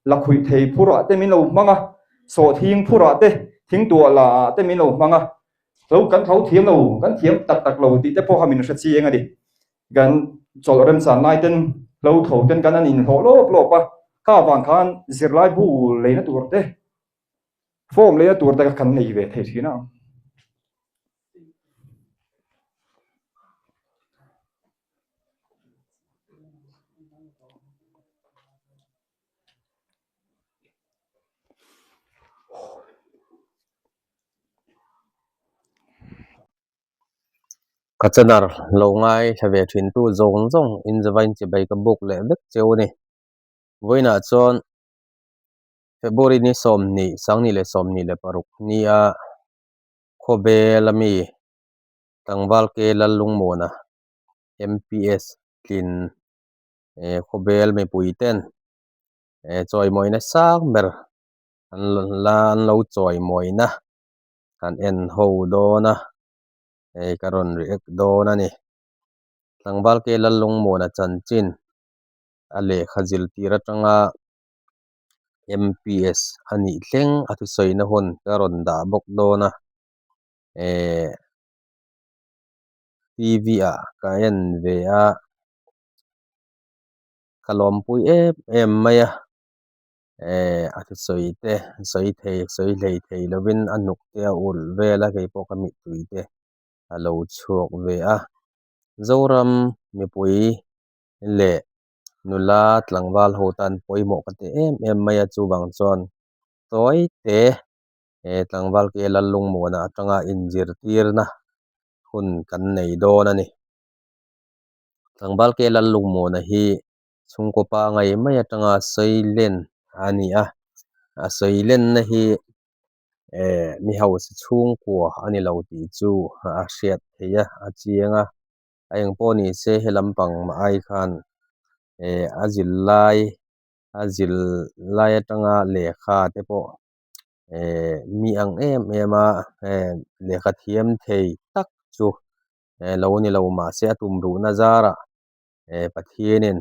la khui thei phura te min lo manga so thing phura te thing tua la te min lo manga lo kan thau thiam lo kan thiam tak tak lo ti te po hamin sha chi enga di gan chol rem san nai ten lo tho ten kan an in ho lo pa ka wang khan zirlai bu leina tur te form leina tur te kan nei ve thei thina kachanar lo ngai thave thin tu zong zong in zawain che bai ka buk le bek cheu ni voina chon February ni somni sangni le somni le paruk ni a khobe lami tangwal ke lalung mona MPS kin khobel me puiten choi moina sak ber an lan lo choi moina kan en ho do na karon react do na ni tangwal ke lalung mona chanchin ale khajil tira tanga MPS ani thleng atu soina hon karon da bok do na TV a ka en ve a kalom pui em maya atu soite soi lei thei lovin anuk te ul vela ke pokami tuite alo chok ve a zoram mi pui le nula tlangwal hotan poimo kate em maya chu bang chon toi te tlangwal ke lalung mona atanga injir tirna hun kan nei do na ni tlangwal ke lalung mona hi chungkopa ngai maya tanga soilen ani a soilen na hi mi haus chung kwa ani lo ti chu a hriat theia a chianga ayang poni se helampang ma ai khan azil lai atanga lekha te po mi ang ema lekha thiam thei tak chu lo ni lo ma se atum ru na zara pathianin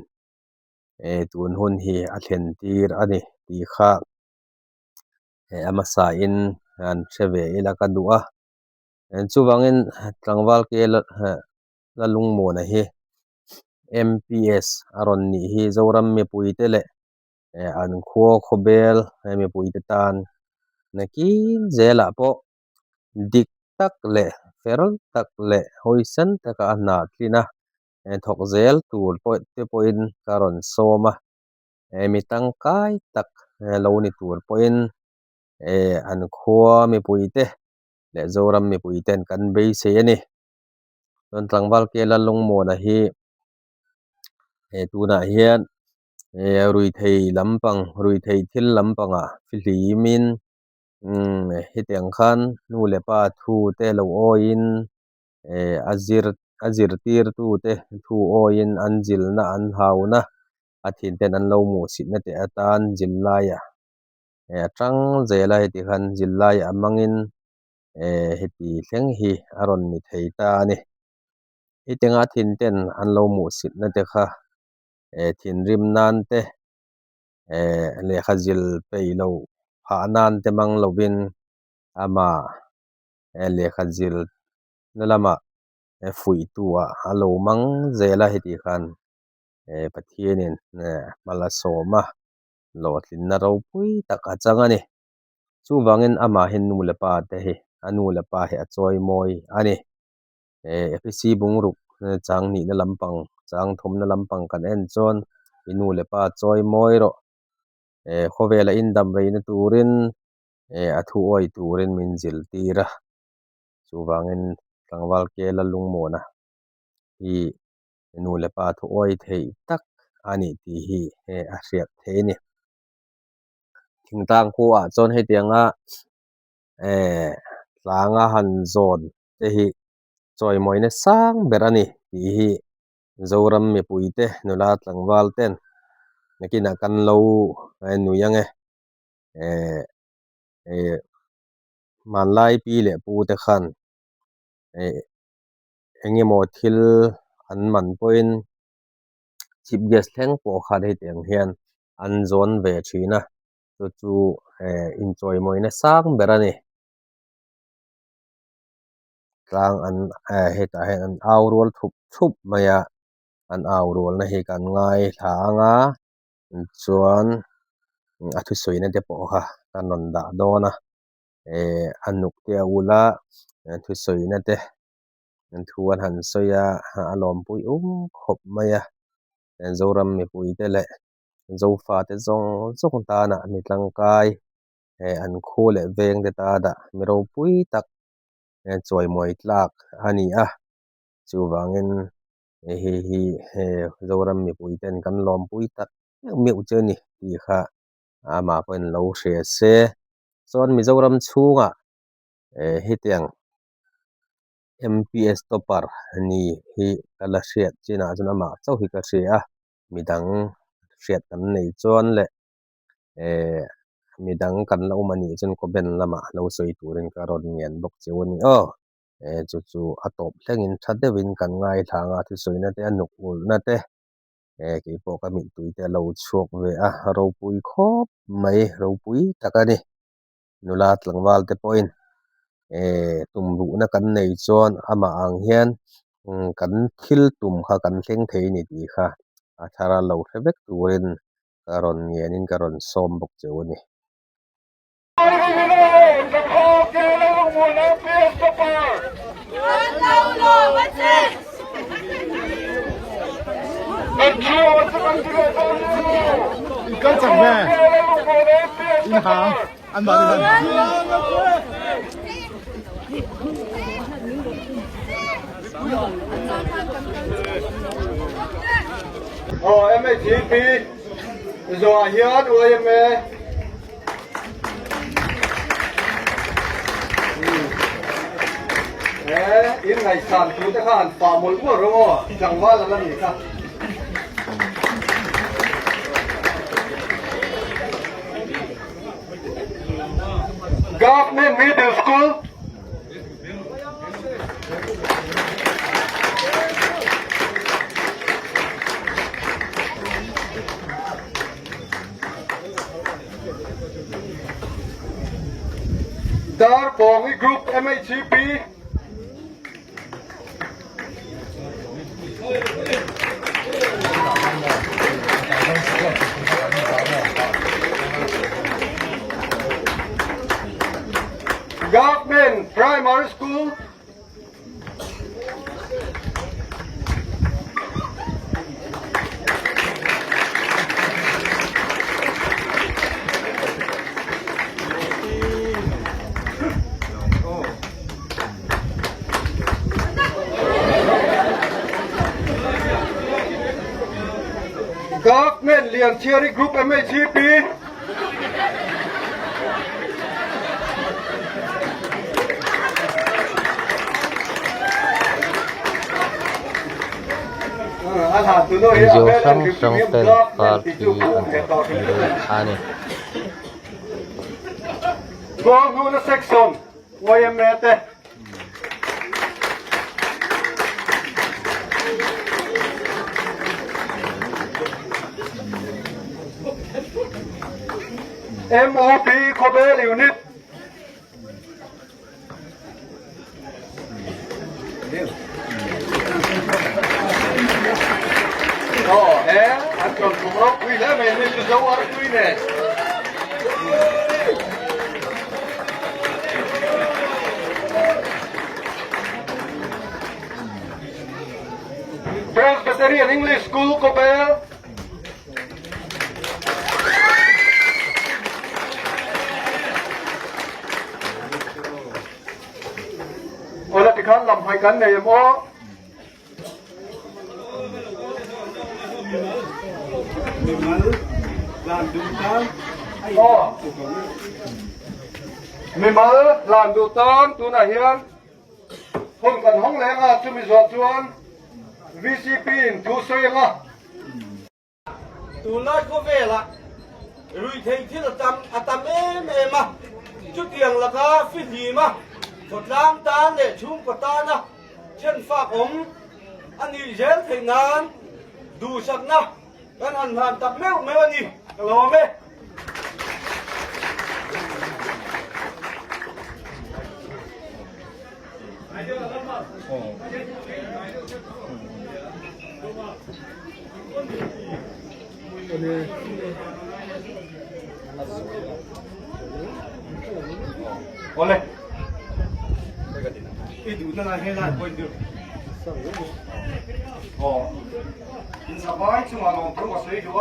tun hun hi a thlen tir ani ti kha amasa in an theve ila ka du'a chuwangin tlangwal ke lalung mona hi MPS aron ni hi zoram me puite le an kho khobel me puite tan nakin zela po dik tak le feral tak le hoisan taka na tlina thok zel tur po te poin karon soma mitang kai tak lo ni tur poin an khwa me puite le zoram me puiten kan be se ani ton tlangwal ke lalung mona hi tuna hian rui thei lampang rui thei thil lampanga filimin hiteng khan nu le pa thu te lo oin azir tir tu te thu oin anjil na an hauna athin ten an lo mu sit na te atan jillaya atang zela heti khan jillaya amangin heti thleng hi aron ni thei ta ni hitenga thin ten an lo mu sit na te kha thin rim nan te le khajil peilo pha nan te mang lovin ama le khajil nalama fui tua alo mang zela heti khan pathianin mala soma lo thin na ro pui taka changa ni chuwangin ama hin nu le pa te hi anu le pa hi achoi moi ani FPC bungruk chang ni na lampang chang thom na lampang kan en chon inu le pa choi moi ro khowela indam reina turin athu oi turin min jil tira chuwangin tlangwal ke lalung mona hi inu le pa thu oi thei tak ani ti hi a hriat the ni thingtang khu a chon he tianga tlanga han zon te hi choi moina sang berani ti hi zoram me puite nula tlangwal ten nakina kan lo nu yange manlai pi le pu te khan engemaw thil an man poin chief guest thleng po khan he teng hian an zon ve thina chu enjoy moina sang berani tlang an heta hen an aurol thup maya an aurol na hi kan ngai thanga chuan athu soina te po kha kanon da dona anuk te ula thu soina te thuan han soya alom pui khop maya zoram mi pui te le zofa te zong ta na mi tlangkai an khu le veng te ta da mi ro pui tak choi moi tlak ani a chuwangin hi zoram mi pui ten kan lom pui tak mi u cheni ti kha ama pen lo hre se chon Mizoram chunga hitiang MPS topper ni hi kala hriat china chuna ma chau hi ka hria midang hriat kan nei chon le midang kan lo mani chun ko ben lama lo soi turin ka ron ngen bok chewani chu atop hlengin thadewin kan ngai thanga thu soina te anuk ul na te ki po ka mi tuite lo chuak ve a ro pui khop mai ro pui takani nula tlangwal te point tumru na kan nei chon ama ang hian kan thil tum kha kan thleng thei ni ti kha athara lo thebek turin karon ngenin karon som bok chewani Kan chẳng nghe in hàng ăn vào đi em ấy chỉ phi rồi hiến rồi em ấy in ngày sản chúng ta khăn phá một bữa rồi chẳng qua là gì cả Government Middle School Dar Bongi Group MHCP Government Primary School Government Lian Cherry Group MHCP Zo sang ten party ani Go Nuna section YMete MOP Kobel Unit anh còn cùng lốc quy lẽ về nên cứ dấu ở quy nè Presbyterian English School Kobel Ôi là cái khăn làm hai cánh này em ó mình mới làm đủ tón tu này hiền hôm cần hóng lẽ à chúng mình dọn chuan VCP tu xây à tu nói có về là rồi thấy thiết là tâm em mà chút tiền là cả phi gì mà một lam tan để chúng của ta nè trên phạc ống anh đi dễ thì ngàn đủ sạch nè กันหันผ่านตักแมวไม่วันนี้กะโลไหมOleh. Itu na hela point du. Oh. In sabai chung along pro wasai du.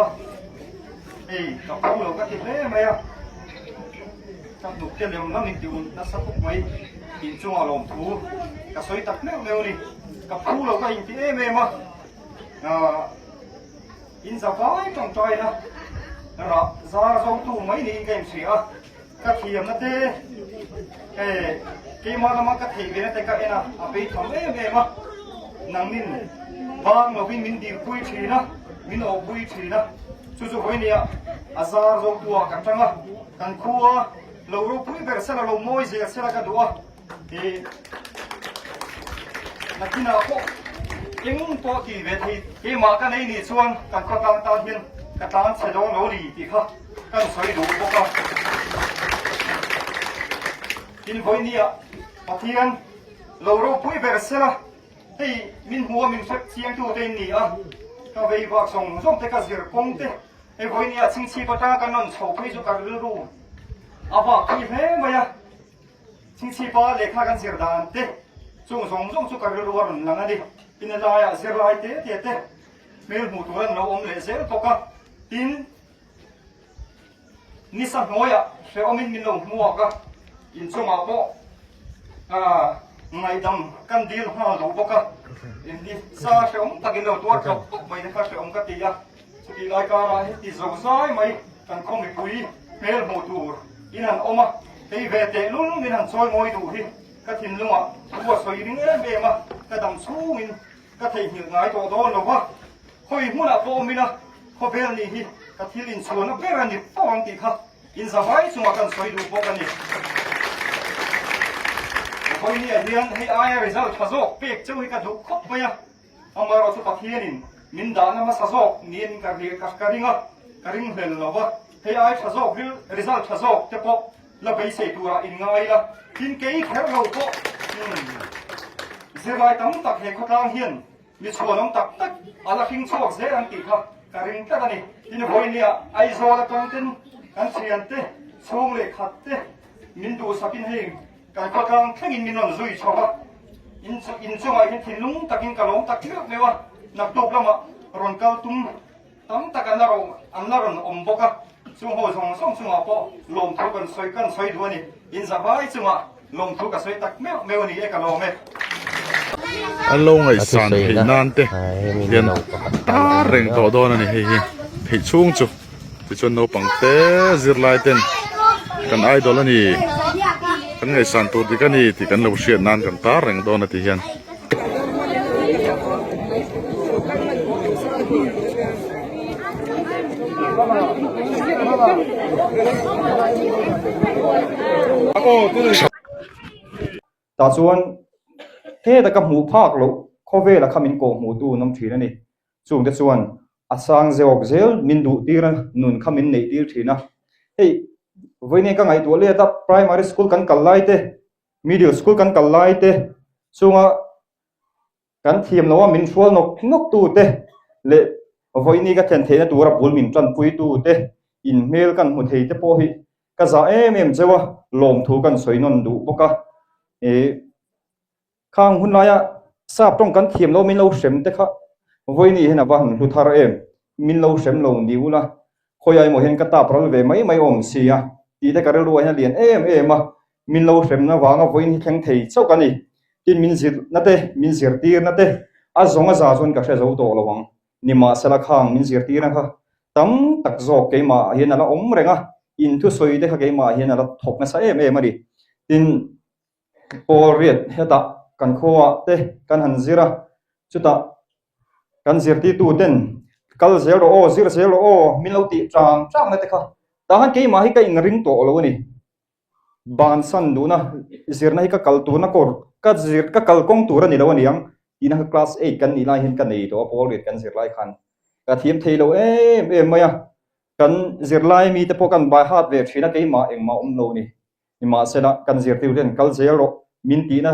Ka pau lo ka ti le mai a. Ka du ke lem nam ni du na sa puk mai. In chung along thu ka soi tak le ni. Ka pau lo ka in ti e me ma. In sabai tong choi na. Ra za zo tu mai ni game si a. Ka thiam na te cái mà nó cái thị về cái cái nào bị thằng ấy về mà nang min bang mà mình đi quay chi na mình ở quay chi na chú với nia azar rồi tua cái trăng à cái khua lâu rồi quay về sẽ là lâu môi gì sẽ là cái đũa thì là khi nào có cái mông to kỳ về thì cái mà cái này nị xuân cái con tao hiền cái tao sẽ đó nó đi thì khác cái sợi đủ có không in voi nia pathian loro pui bersela hei min huwa min fek chiang tu te ni a ka vei wa song song te ka zir kong te hei voi nia ching chi pata ka non chho phei chu ka ru aba ki he maya ching chi pa lekha kan zir dan te chung song chu ka ru ron langa di in la ya zir lai te mel mu tu ran lo om le zel to ka tin ni sa noya se omin min lo mu ka in chung a po ngày đầm căn đi hoa lũ bốc à, đi xa sẽ ông ta cái đầu tuột chọc tóc mày nó sẽ ông cắt tía, thì lại cả là thì dầu dai mày cần không bị quý, mel một đủ, in hàng ôm à, thì về tệ luôn mình hàng soi môi đủ thì cái thìn luôn à, tua soi đi nghe về mà, cái đầm su mình cái thầy nhiều ngái tổ đó nó quá, hồi muốn là po mình à, có về này thì cái thìn in xuống nó về này phong thì khác, in ra vai chúng ta cần soi đủ bốc cái này. Hồi nãy hiền hay ai result phá dọc, bếc châu hay cả đủ khóc mày à, ông bảo tôi bắt hiền mình đã nằm phá dọc, niên cả ring hell nó vậy, hay ai phá dọc result phá dọc, thế po là bây giờ tôi in ngay là, tin cái khéo lâu po, giờ lại tấm tắc hệ khoa hiền, mình xóa nông tắc tắc, ala kinh xóa dễ ăn kịp ha, cả ring cái này, tin hồi nãy ai xóa là con tin, anh xem thế, xóa lệ khát thế, mình đủ sắp in hình. Cái con càng khinh in mình còn rủi cho ba, in cho mày in thiên lung takin cả lông tak nước này wa, nạp tục lắm à, ron cao tung, tắm tak anh na ron bốc à, chung hồ song chung à po, lồng thu cần xoay đua này, in ra vai chung à, lồng thu cả xoay tak mèo này cả lồng này. Anh lâu ngày sàn thì nan te, liền ta rèn thọ đó này thì chung chụp, thì cho nó bằng té zir lại tên, cần ai đó là gì? Kan ngai san tu kan ni ti kan lo sian nan kan ta reng do na ti hian ta chuan he ta ka mu phak lo khove la khamin ko mu tu nam thina ni chung te chuan asang zeok zel min du tiran nun khamin nei tir thina hey với nên các ngày tuổi lệ tập primary school kan kalai te middle school kan kalai te sunga kan thiam lo min fual nok tu te le với nên các thèn thế na tu ra bul min tran pui tu te in mail kan mu thei te po hi ka za em chewa lom thu kan soi non du boka khang hun laya sap tong kan thiam lo min lo sem te kha với nên hena ban lu thar em min lo sem lo niu la khoi ai mo hen ka ta pral ve mai om sia ti te karel ruai na lian em a min lo sem na wanga voin theng thei chau kani tin min zir na te min zir tir na te a zonga za zon ka hre zo to lawang nima sala khang min zir tir na kha tam tak zo ke ma hian ala om renga in thu soi de kha ke ma hian ala thok na sa em a ri tin poriat heta kan khoa te kan han zira chuta kan zir ti tu ten kal zero o zero o min lo ti chang na te kha tahan ke ma hi ka in ring to lo ni ban san du na zirna hi ka kal tu na kor ka zir ka kal kong tu ra ni lo ni yang ina class 8 kan ni lai hin kan nei to pol ret kan zir lai khan กะเทียมเทโลมายะกันซิรไลมีแต่พวกกันบายฮาร์ดแวร์ที่นะเกมาเองมาโลนี่มาเสนะกันซิรติวเรนกัลเซโรมินตีนะ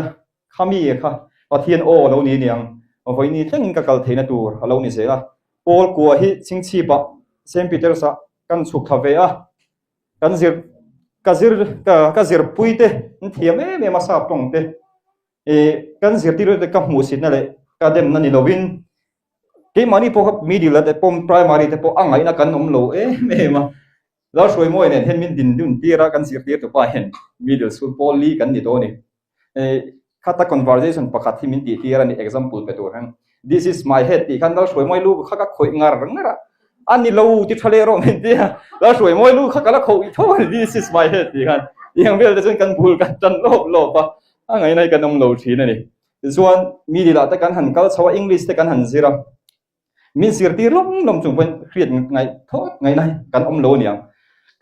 ขามีค่ะกะเทียนโอโลนี่เนี่ยเอาไว้นี่ทั้งกะกัลเทนะตัวโลนี่เสละโอลกัวฮิซิงชีบะเซมปีเตอร์ซะกันสุขทเวอะกันซิรกะซิรปุยเตเทียมมาซาปงเตกันซิรติวเรนกับมูสินั่นแหละกะเดมนั่นนี่โลวินที่มันนี่พวกมีดีแล้วแต่ผมไพรมารีแต่พวกอ่างไงนะกันโลมาแล้วช่วยมวยเนี่ยเห็นมินดินดุนตีระกันสิบเดียตัวไปเห็นมีเดียวสุดโพลีกันนี่ตัวนี่ข้าตา conversation ประคัดที่มินตีระนี่ example ไปตัวนั้น this is my head ที่กันแล้วช่วยมวยลูกข้าก็คุยงานรังนะอันนี้เราที่ทะเลโรมินตีแล้วช่วยมวยลูกข้าก็ละคุยทั่ว this is my head ที่กันยังเวลจะกันพูดกันจันโลปะอ่างไงในกันโลทีนั่นนี่ส่วนมีดีแล้วแต่กันหันก็ชาวอังกฤษแต่กันหันสิระมีสิรติลมจุงเป็นเครียดไงทอดไงไหนกันโลเนี่ย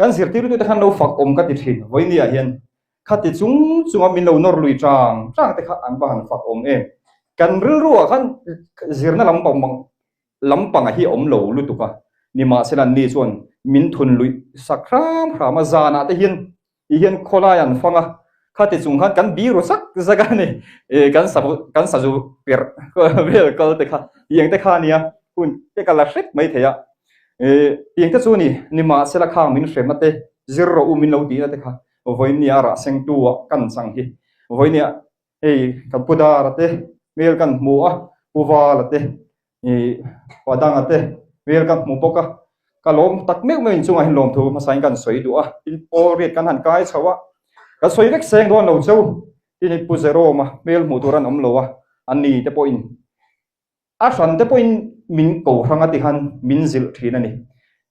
กันสิรติรู้แต่ขันเราฝักกันติดหินไว้เนี่ยเห็นขัดติดจุงมีเรานอร์ลุยจางแต่ขัดอันบ้านฝักกันรัวขันสิรน่ะลำปังที่โลลุตุกะนี่มาเสลันนี่ส่วนมินทุนลุยสักครั้งมาจานะแต่เห็นโคลายันฟังขัดติดจุงกันบีรุสักกันนี่กันสัจจุเปรก็เวลก็แต่ขัดยังแต่ขัดเนี่ยคุณเจ้ากันละสิบไม่เทียยังแต่ส่วนนี่มาเสละข้างมินเสมาเตzeroมินเราดีนะเตค่ะวันนี้อาระเซงตัวกันสังฮีวันนี้กับพุดาระเตเวลกันมัวปูวาระเตวัดังระเตเวลกันมุปกะกะลมตักเมฆไม่จุงให้ลมถูมาใส่กันสวยดูอินโอเรียกันหันกายชาวะก็สวยเล็กเซงโดนเราเจ้าที่นี่ปูเซโรมาเวลมุตุรันโลวะอันนี้เตปอินอาสันเตปอินมินโกรังอติคันมินซิลทีนั่นนี่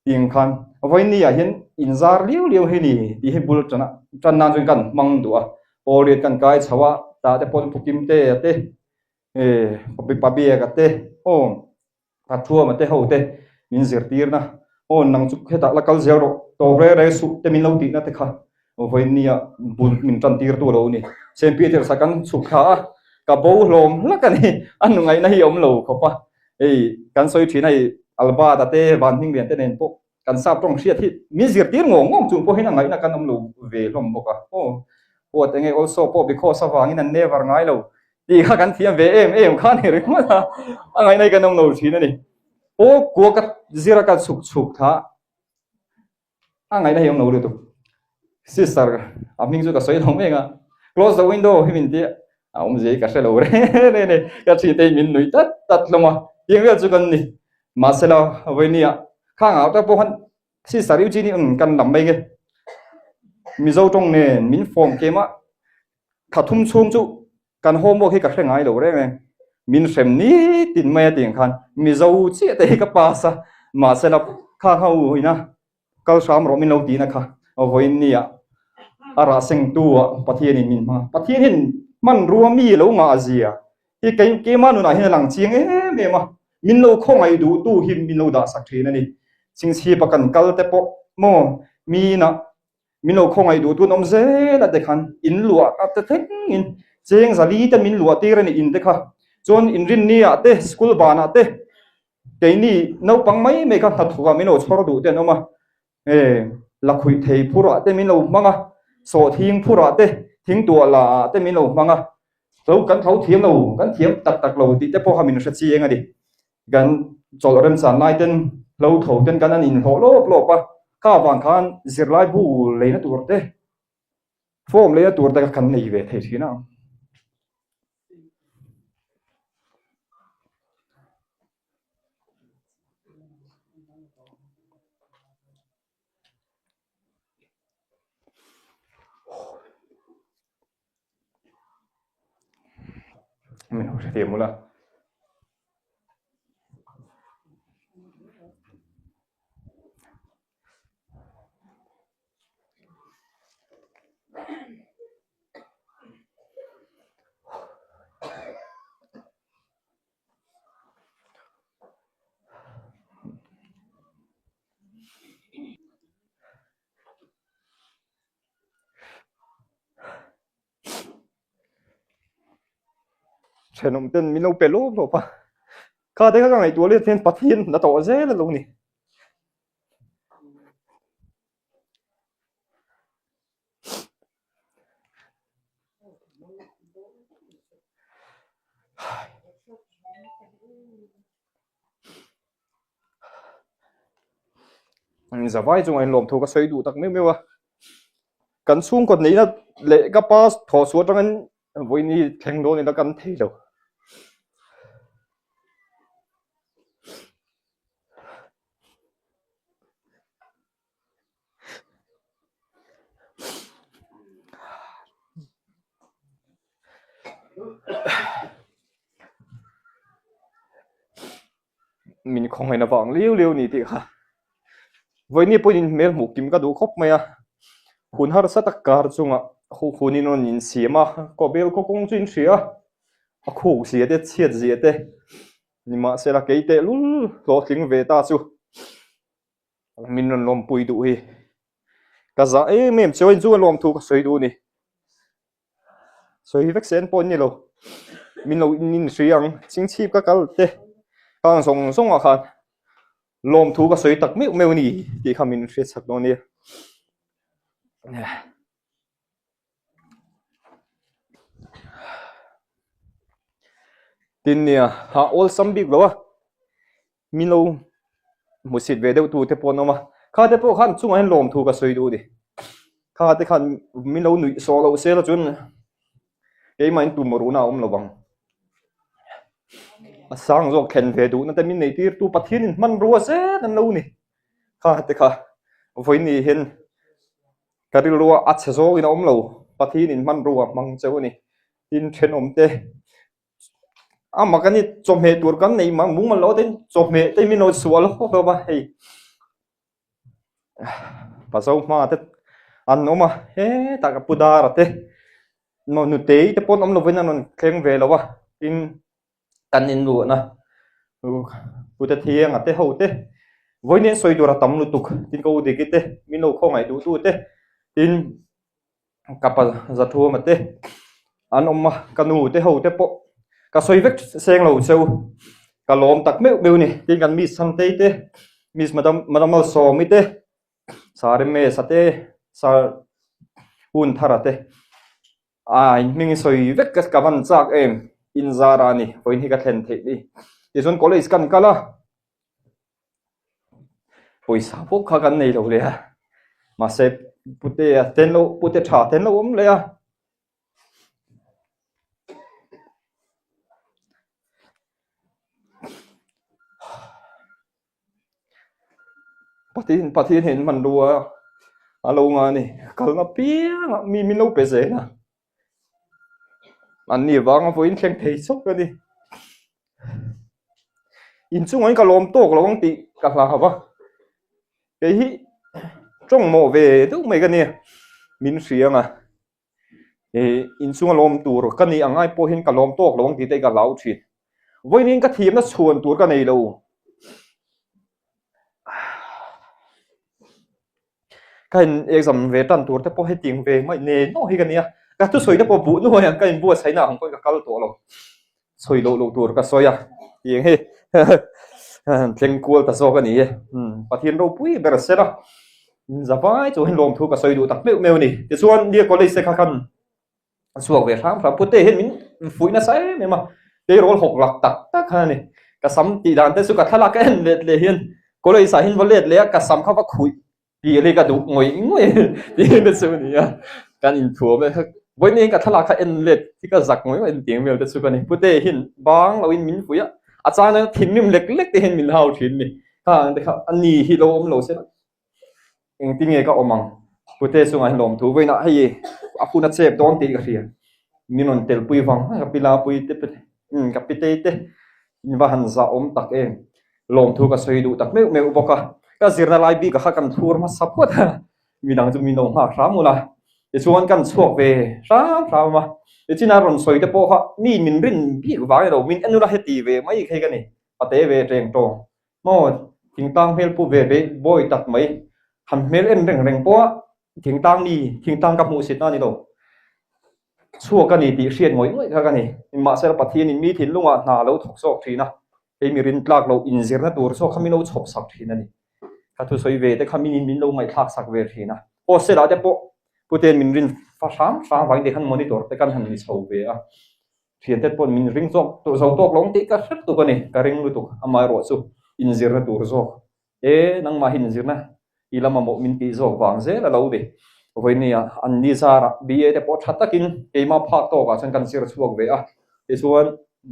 ยิงคันวันนี้เห็นอินซาร์เลี้ยวเห็นนี่ที่เห็นบุลจันนานจนกันมังตัวโอเรียกันกายชาวะตาเตปอนพุกิมเตะเตปบีกันเตโอ้ตัดทัวมาเตะเขาเตมินซิลทีนะโอ้นังจุกเหตุละกัลเซโรตัวเรสุเตมินเลวตีนะเตค่ะวันนี้บุลมินจันทีร์ตัวเรานี่เซมปีเตอร์สักกันสุขากับโบลมแล้วกันนี่อันนึงไงนะฮิอมโลเขาปะกันสวยที่ในอัลบาตาเต้บานหิงเรียนเต้นพวกกันทราบตรงเชียที่มีเสียตีงงจุงพวกให้นั่งไงนักการนำลูเวลมบอกว่าโอ้แต่ไง also พวก because of ว่างี้นั่น never ไงเราดีข้ากันเทียมเวข้านี่หรือว่าอะไรในการนำลูที่นั่นนี่โอ้กลัวกับซีรักสุกท่าอะไรในยังนำลูตัว sister อามิงจุกับสวยลงเองclose the window ให้มินเตี้ยผมจะกัดเสลวเนี่ยกัดสีเตยมินหนุ่ยตัดลงมายังเรื่องจุกันนี่มาเสลววันนี้ข้างเอาแต่พวกนั้นสิสาริวจีนี่กันลำไปกันมีเจ้าตรงเนี่ยมินฟอร์มเกมะขัดทุ่มช่วงจุกันโฮมบอกให้กัดเรื่องไงหรือเรื่องไงมินเสมนี้ติดไม่ติดกันมีเจ้าจีแต่ให้กับภาษามาเสลวข้างเขาอีนะก็สามรอบมินเราดีนะคะวันนี้อาราเซงตัวประเทศนี้มินมาประเทศนี้มันรวมมีแล้วงาเซียที่เกมาหนูน่ะเห็นหลังเชียงเมมามินโลคงไอดูตู้หิมมินโลดาสักทีนั่นนี่สิ่งที่ประกันกัลเตปโมมีนะมินโลคงไอดูตู้น้ำเซละเด็กขันอินลัวอัตเต็งอินเจียงสาลีแต่มินลัวตีเรนอินเด็กค่ะจนอินรินนี่อะเตสกุลบานะเตแต่นี่น้าปังไม่กันทัดถูกมินโลชอรดูเตนอมาลักคุยเทพูระเตมินโลมังอะโสทิ้งพูระเตทิ้งตัวละเตมินโลมังอะเรากันเขาเทียมเรากันเทียมตักเราที่แต่พอเขามีนุสติเองอะดิกันจอดเริ่มสานไล่เต้นเราโถเต้นกันนั่นอินโหโลปะข้าวางคันสิรไลบูเลยนะตัวเต้โฟมเลยนะตัวเต้กันในเวทีที่นั่งไม่รู้เทียมมั้งละเชนมเต้นมิโนเปโลปะ ข้าได้ข้างในตัวเลือดเทนปะเทียนนะต่อเจ้แล้วลงนี่จะไว้จงไอ้ลมถูกก็ใส่ดูตักไม่วะกันสูงกว่านี้นะเละก็ป้าถอดสวดตรงนั้นวันนี้แข่งโดนแล้วกันเที่ยวมินคงให้ระวังเลี้ยวๆนี่ติค่ะวันนี้ปุ่นเมลหมูกิมก็ดูครบไหมอ่ะคุณหาสัตว์การจุงอ่ะคุณนี่นนยินเสียมาก็เบลก็คงจินเสียคู่เสียเด็ดเสียเสียเด็ดนี่มาเสร็จแล้วเกยเตลุโหลดลิงเวต้าจูมินนลมปุยดูฮีก็จะเมมช่วยจูลมถูกสวยดูนี่สวยเวกเซนปนนี่โลมินเรานินเสียงชิงชีพก็เกลเตกางส่งอาคารลมถูกก็สวยตักไม่เอานี่ที่ขามินเสียสักโน่นนี่ทีนี้ฮะ all ซัมบิกแล้ววะมินเรามุสิดเวเดวตูเทปอนออกมาข้าเทปอขันจุงให้ลมถูกก็สวยดูดิข้าเทขันมินเราหนุ่ยโซเราเสียแล้วจนเอ้ยมันตูมรู้นะระวังสร้างโรคเข็นเวดูนั่นแต่มินในที่ตัวปะทินมันรัวเสียนั่นเรานี่ข้าเทข้าวันนี้เห็นการรัวอัดเสโซอินอมเราปะทินมันรัวมังเจ้านี่อินเทนอมเตมากันนี่จมเหตุตัวกันนี่มันมุ่งมันล้อเต้นจมเหตุแต่มินเอาสวลเขาไปให้ภาษามาเต้อันนู้มาตากปุดาระเต้มันนุเตยแต่ปนอมเราเป็นนั่นเคร่งเวลวะอินกันอินรัวนะปุตเทียงเต้เขาเต้วันนี้สวยตัวระตำลุตุกทินเขาดีกิเต้มินเอาข้องไงดูตู้เต้ทินกับปัจจัตวมาเต้อันอมมากันหูเต้เขาเต้ปก็สวยเวกเสียงเราเจ้าก็ลมตักเมื่อนี่ที่กันมีสันเต้เต้มีมาดามสอมิเต้สาริเมสเต้สาอุนทาระเต้มิงสวยเวกกับมันจากอินซารานี่วันนี้ก็เห็นเทนี่ที่ส่วนก็เลยสกันกันละปุยสาวพวกเขากันในเราเลยฮะมาเสพปุตเตะเต้นเราปุตเตะชาเต้นเราเลยฮะปฏิเห็นมันรัวอะไรงานนี่ก็มาเปียมีลูกเปเสนะอันนี้วางเอาไว้แข่งเทชกกันดิอินช่วงนั้นก็ลมโตกเราต้องตีกับเราครับวะไอ้ที่จ้องโมเวทุกไม่กันเนี่ยมินเสียงอ่ะอินช่วงลมตัวกันนี่ง่ายพอเห็นกับลมโตกเราต้องตีได้กับเราทีวันนี้ก็ทีมนั้นชวนตัวกันในเราก็เห็นเอกสำเวทันตัวแต่พอให้จริงเวไม่เนโน่ให้กันเนี่ยก็ทุกส่วนแต่พอบุญด้วยก็เห็นบัวใช้หน้าของคนก็เข้าตัวเราสวยโลตัวก็สวยอ่ะอย่างเฮ้เพียงกลัวแต่โซกันนี่ประเทศเราปุ้ยเบรเซล่ะจะไปจะเห็นลมทุกก็สวยดูตักเมลนี่แต่ส่วนเดียวก็เลยเสกกันส่วนเวทามพระพุทธเห็นมินฝุ่ยน่ะใส่เนี่ยมาเดี๋ยวเรา6 หลักตักขนาดนี้ก็ซ้ำตีด่านแต่สุดก็ทะลักกันเลยเห็นก็เลยใส่เห็นวันเล็ดเลยก็ซ้ำเข้าว่าคุยปีเลยก็ดูงวยที่เป็นส่วนนี้การอินทัวร์ไปวันนี้ก็ทะลักกันเล็ดที่ก็จักงวยเป็นเตียงเมลแต่สุดก็นี่พุทธเห็นบางเราอินมินฝุ่ยอาจารย์นั้นทิ้งนิ่มเล็กๆที่เห็นมินเฮาทิ้งนี่แต่ครับอันนี้ที่เราไม่รู้ใช่ไหมเองที่ไงก็อมังพุทธส่งให้ลมถูไว้นะให้อาคุณนัดเสพตอนตีกันเสียมินนเตลปุยฟังกับปิลาปุยเตปกับปิเตเตอินว่าหันซาตักเองลมถูกก็สวยดูตักเมลอุปกรณ์ก็สิรนาลายบีก็ขักันทัวร์มาสับพวดมีดังจะมีน้องหาครามูละจะชวนกันสวกเวครามาที่น่ารอนสวยแต่พอเขามีมินรินบีกว่าเรามินอนุรักษ์ตีเวไม่ใครกันนี่ปะเตเวเรียงโตโม่ทิ้งตังเฮลปูเวบ่อยตักไหมทำเมลเอ็นเร่งเพราะทิ้งตังนี่ทิ้งตังกับมูสิตนั่นนี่เราชั่วกันนี่ตีเสียนหน่อยกันนี่มาเสร็จปะทีนี่มีถิ่นลุงอ่ะนาแล้วถกซอกทีนะ he mi rin tlak lo inzir na tur so khamino chhop sak thina ni ka thu soi ve te khamin min lo ngai thak sak ve thina o se la te po puten min rin fa sam wang de khan monitor te kan han ni chho ve a thian te pon min ring sok to zo tok long ti ka hret tu ka ni ka ring lu tu amai ro chu inzir na tur zo nang ma hin zir na ilama mo min ti zo wang ze la lo de voi ni an ni zara ba te po thatakin keima phak to ka chan kan sir chuak ve a te chuan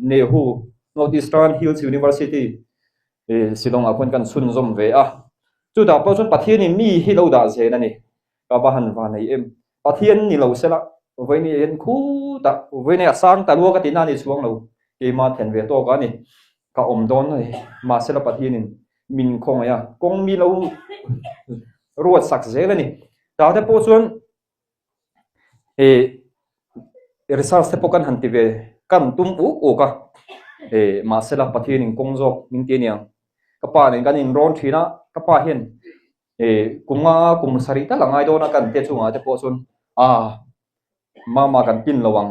nehu Northeastern Hills University silong apon kan sun zom ve a chu da po chun pathian mi hi lo da ze na ni ka ba han wa nei em pathian ni lo sela voi ni en khu ta voi ni sang ta lo ka tin ani chuang lo keima then ve to ka ni ka om don nei ma sela pathian in min khong ya kong mi lo ruat sak ze la ni ta te po chun research te po kan han ti ve kan tum u ka ma sela pathian in kong jok min ti niang ka pa nen kan in ron thina ka pa hian kunga kum sari ta langai do na kan te chunga te po chun mama kan pin lawang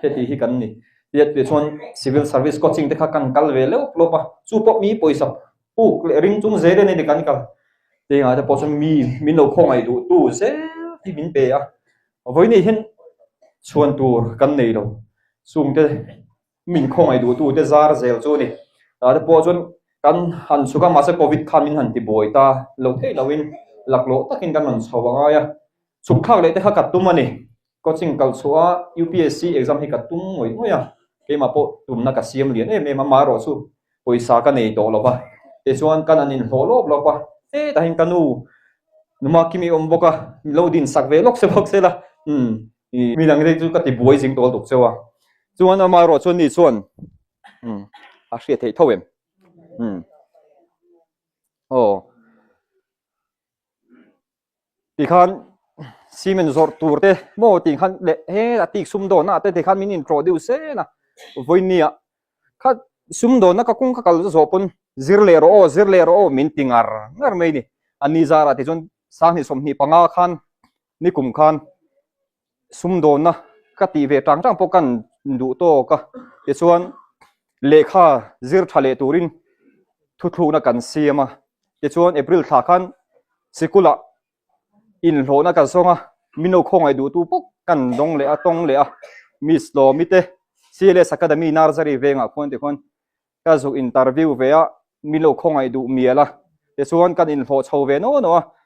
he ti hi kan ni te chun civil service coaching te kha kan kal ve lo pa chu po mi poisa pu ring chung ze de ni kan kal te nga te po chun mi min lo khong ai du tu se ti min pe a voi ni hen chuan tur kan nei lo sung te min khong ai du tu te zar zel chu ni ta te po chun kan han suka ma se covid khan min han ti boi ta lo thei lawin laklo takin kan man chawanga ya chuk thak le te kha kat tum ani coaching kal chua UPSC exam hi kat tum ngoi ya ke ma po tum na ka siam lian ma ma ro chu poisa ka nei to lo ba te chuan kan anin holop lo ba ta hin kanu numa kimi omboka loading sak ve lok se bok se la mi lang re chu ka ti boi jing tol tuk chewa chuan ma ro chun ni chuan a hriat thei thowem ti khan simen zor turte mo ti khan le he atik sum do na te khan min introduce na voinia kha sum do na ka kung ka kal zo pon zirle ro min tingar ngar mai ni ani zara ti jon sang ni som ni panga khan ni kum khan sum do na ka ti ve tang tang pokan du to ka ti chuan lekha zir thale turin thu na kan siama ti chuan April tha khan sikula in lo na kan songa mino khong ai du tu pok kan dong le a tong le a miss lo mi te CLS Academy nursery venga khon te khon ka zo interview ve a milo khong ai du miala te chuan kan in lo chho ve no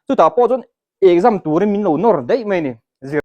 chu ta po chon exam tur min lo nor dei mai ni